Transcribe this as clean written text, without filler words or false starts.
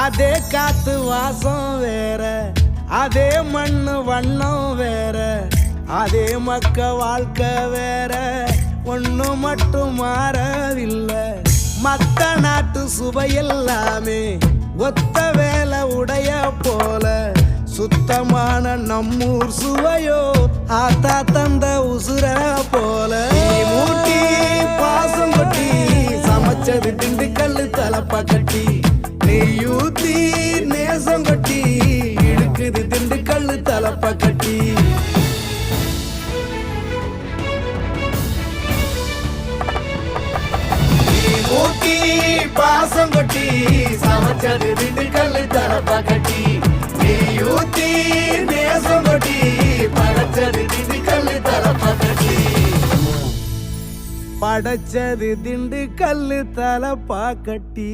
அதே காத்து வாசம் வேற, அதே மண்ணு வண்ணம் வேற, அதே மக்க வாழ்க்கை வேற, ஒண்ணு மட்டும் மாறவில்லை. மத்த நாட்டு சுவையெல்லாமே ஒத்த வேலை உடைய போல, சுத்தமான நம்மூர் சுவையோ ஆத்தா தந்த உசுர போல. மூட்டி பாசம் கொட்டி சமைச்சது திண்டுக்கல் தலப்பா கட்டி, நெய்யூத்தி நேசம் கொட்டி இழுக்குது திண்டுக்கல் தலப்பா கட்டி. மூட்டி பாசம் கொட்டி சமைச்சது திண்டுக்கல் தலப்பா கட்டி, நெய்யூத்தி நேசம் கொட்டி படைச்சது திண்டுக்கல் தலப்பா கட்டி. படைச்சது திண்டுக்கல் தலப்பா கட்டி.